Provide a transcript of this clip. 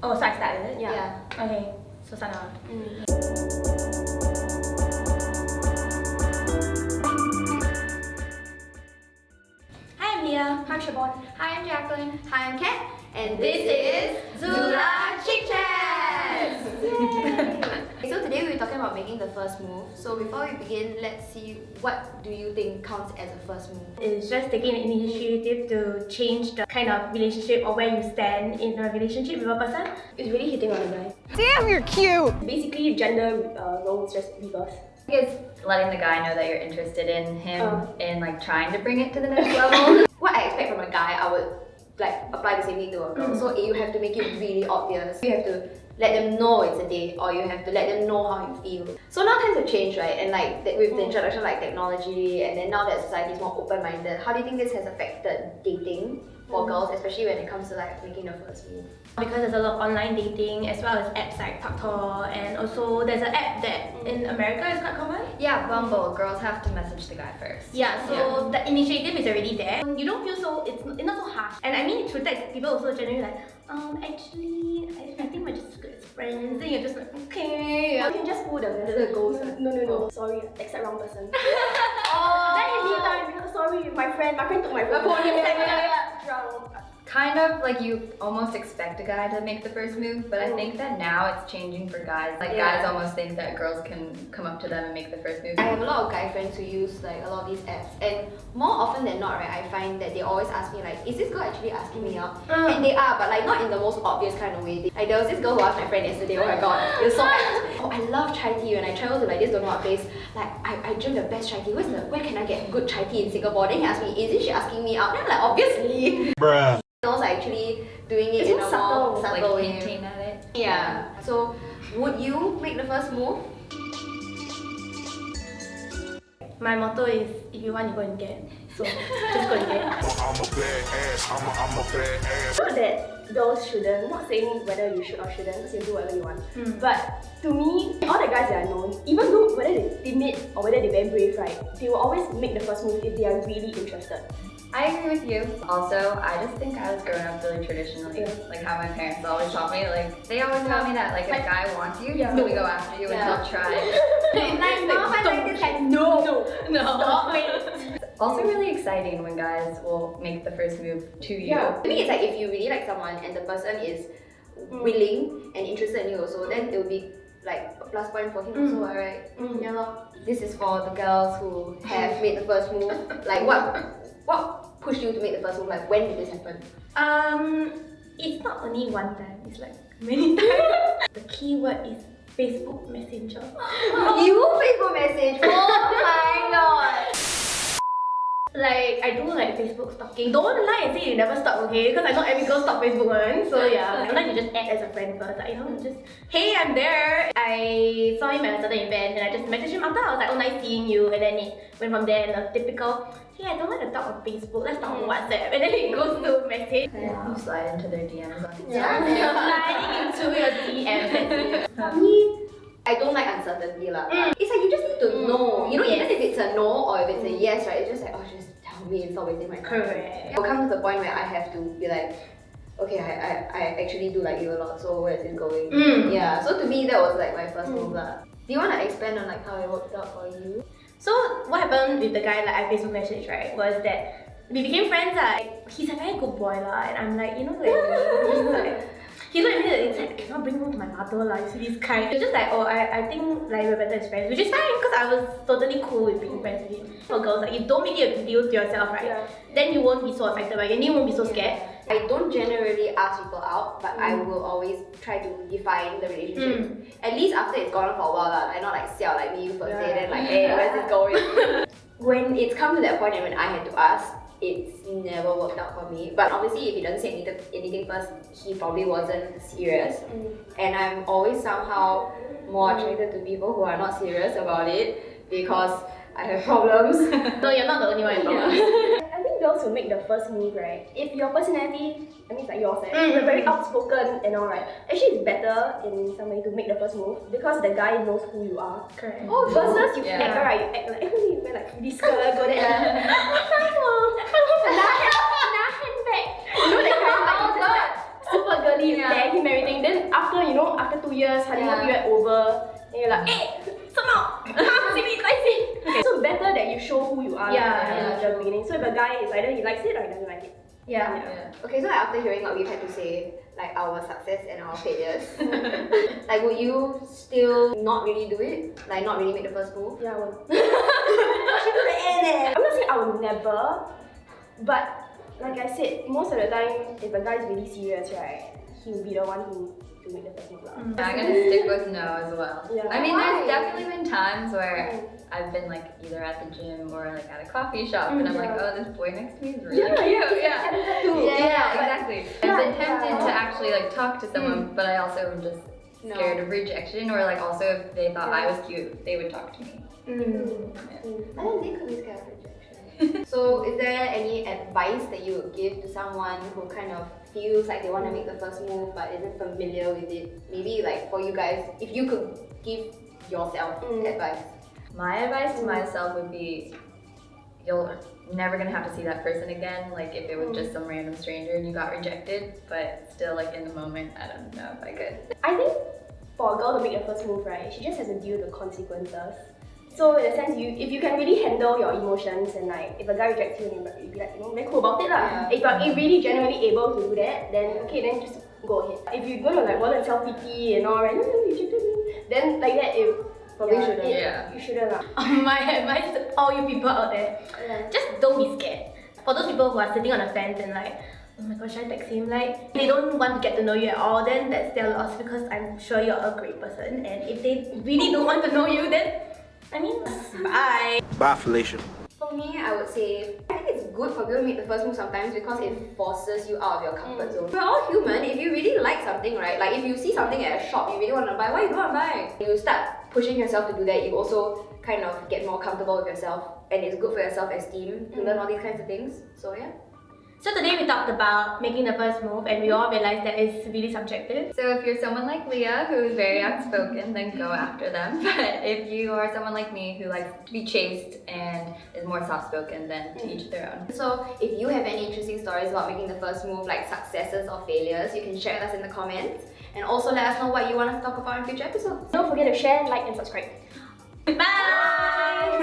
Oh, so I start, is it? Yeah. Okay, so start now. Hi, I'm Leah. Hi, I'm Siobhan. Hi, I'm Jacqueline. Hi, I'm Kat. And this is ZULA ChickChats! So today we're talking about making the first move. So before we begin, let's see, what do you think counts as a first move? It's just taking an initiative to change the kind of relationship or where you stand in a relationship with a person. It's really hitting on a guy. Damn, you're cute! Basically, gender roles just reverse. It's letting the guy know that you're interested in him and like trying to bring it to the next level. What I expect from a guy, I would like apply the same thing to a girl. So you have to make it really obvious. You have to let them know it's a date, or you have to let them know how you feel. So now times have changed, right? And like with the introduction of like technology, and then now that society is more open-minded, how do you think this has affected dating for girls, especially when it comes to like making the first move? Because there's a lot of online dating as well as apps like Paktor, and also there's an app that in America is quite common. Yeah, Bumble. Girls have to message the guy first. Yeah, so the initiative is already there. You don't feel so, it's not so harsh. And I mean, through text, people also generally like, actually, I think we're just good as friends. Then you're just like, okay. You can just pull the ghost. No. Sorry, accept wrong person. That hit me time. Sorry, my friend took my phone. Drunk. Kind of like you almost expect a guy to make the first move, but I think that now it's changing for guys. Like guys almost think that girls can come up to them and make the first move. I have a lot of guy friends who use like a lot of these apps, and more often than not, right, I find that they always ask me like, is this girl actually asking me out? And they are, but like not in the most obvious kind of way. Like there was this girl who asked my friend yesterday, oh my god, it was so apt. Oh, I love chai tea. When I travel to like this don't know what place, like I drink the best chai tea. Where can I get good chai tea in Singapore? Then he asked me, isn't she asking me out? Then I'm like, obviously. Bruh. Girls are actually doing it in a more subtle like way. hinting at it. Yeah. So would you make the first move? My motto is, if you want, you go and get. So just go and get. I'm a badass. I'm a badass. Not that girls shouldn't, not saying whether you should or shouldn't, because you do whatever you want. But to me, all the guys that I know, even though whether they're timid or whether they're very brave, right, they will always make the first move if they are really interested. I agree with you. Also, I just think I was growing up really traditionally, like how my parents always taught me. Like they always taught me that like if a guy wants you, he's gonna go after you and he'll try. Like mom, I like this. Like no. Stop it. Also really exciting when guys will make the first move to you. Yeah. To me, it's like if you really like someone and the person is willing and interested in you also, then it will be like a plus point for him also, right? Yeah, lor. This is for the girls who have made the first move. Like what pushed you to make the first move? Like when did this happen? It's not only one time, it's like many times. The key word is Facebook Messenger. You Facebook message? Oh my god! Like, I do like Facebook stalking. Don't lie and say you never stalk, okay? Because I know every girl stalk Facebook one. So yeah, sometimes you just add as a friend first. Like, you know, just, hey, I'm there. I saw him at a certain event and I just messaged him after. I was like, oh, nice seeing you. And then it went from there, and a typical, hey, I don't want to talk on Facebook, let's talk on WhatsApp. And then it goes to message. You slide into their DMs on Instagram. Sliding into your DM. For me, I don't like uncertainty lah. It's like you just need to know. You know, even if it's a no or if it's a yes, right? It's just like, oh, just tell me and stop wasting my time. Correct. It'll come to the point where I have to be like, okay, I actually do like you a lot, so where is it going? Yeah, so to me that was like my first move lah. Do you want to expand on like how it worked out for you? So what happened with the guy like I Facebook message, right, was that we became friends. Like, he's a very good boy lah, and I'm like, you know, like, he looked at me and said, I cannot bring home to my mother lah, you see this kind. He was just like, oh, I think like we're better as friends, which is fine because I was totally cool with being friends with him. For girls, like, you don't make it a big deal to yourself, right, then you won't be so affected by it and you won't be so scared. I don't generally ask people out, but I will always try to define the relationship. At least after it's gone on for a while lah, like not like siao like me first day, then like, hey, where's this going? When it's come to that point and when I had to ask, it's never worked out for me. But obviously if he doesn't say anything first, he probably wasn't serious. And I'm always somehow more attracted to people who are not serious about it because I have problems. No, you're not the only one with problems. I think girls who make the first move, right, if your personality, I mean it's like yours, you're very outspoken and all, right, actually it's better in some way to make the first move because the guy knows who you are. Correct. Oh, versus you act, right, you act like, you wear like this skirt, go there, handbag. You know that kind of like, super girly, bag him everything, then after, you know, after 2 years, honeymoon period over, and you're like, hey, somehow, okay, so better that you show who you are in the beginning. So if a guy is either he likes it or he doesn't like it. Yeah. Okay, so after hearing what we've had to say, like our success and our failures, like would you still not really do it? Like not really make the first move? Yeah, I won't. I'm not saying I will never, but like I said, most of the time, if a guy is really serious, right, he will be the one who to make the first move. I'm gonna stick with no as well. Yeah. I mean, Why? there's definitely been times where I've been like either at the gym or like at a coffee shop, and I'm like, oh, this boy next to me is really cute. Yeah, exactly. I've been tempted to actually like talk to someone, but I also am just scared of rejection, or like also if they thought I was cute, they would talk to me. I don't think could be scared of rejection. So is there any advice that you would give to someone who kind of feels like they want to make the first move but isn't familiar with it? Maybe like for you guys, if you could give yourself advice. My advice to myself would be, you're never gonna have to see that person again. Like if it was just some random stranger and you got rejected, but still like in the moment, I don't know if I could. I think for a girl to make a first move, right, she just has to deal with the consequences. So in a sense, if you can really handle your emotions and like if a guy rejects you, then you'll be like, you know, very cool about it lah. If you're really genuinely able to do that, then okay, then just go ahead. If you're gonna like want to self-pity and all, right, no, you rejected me, then like that, it probably shouldn't. You shouldn't lah. My advice to all you people out there, just don't be scared. For those people who are sitting on the fence and like, oh my gosh, should I text him? Like, they don't want to get to know you at all, then that's their loss, because I'm sure you're a great person. And if they really don't want to know you, then, I mean, bye. Bye, Felicia. For me, I would say, I think it's good for people to make the first move sometimes because it forces you out of your comfort zone. We're all human. If you really like something, right? Like if you see something at a shop you really want to buy, why you don't want to buy? You start pushing yourself to do that, you also kind of get more comfortable with yourself, and it's good for your self-esteem to learn all these kinds of things. So yeah. So today we talked about making the first move, and we all realized that it's really subjective. So if you're someone like Leah who is very outspoken, then go after them. But if you are someone like me who likes to be chased and is more soft-spoken, then to each their own. So if you have any interesting stories about making the first move, like successes or failures, you can share with us in the comments. And also let us know what you want us to talk about in future episodes. Don't forget to share, like, and subscribe. Bye!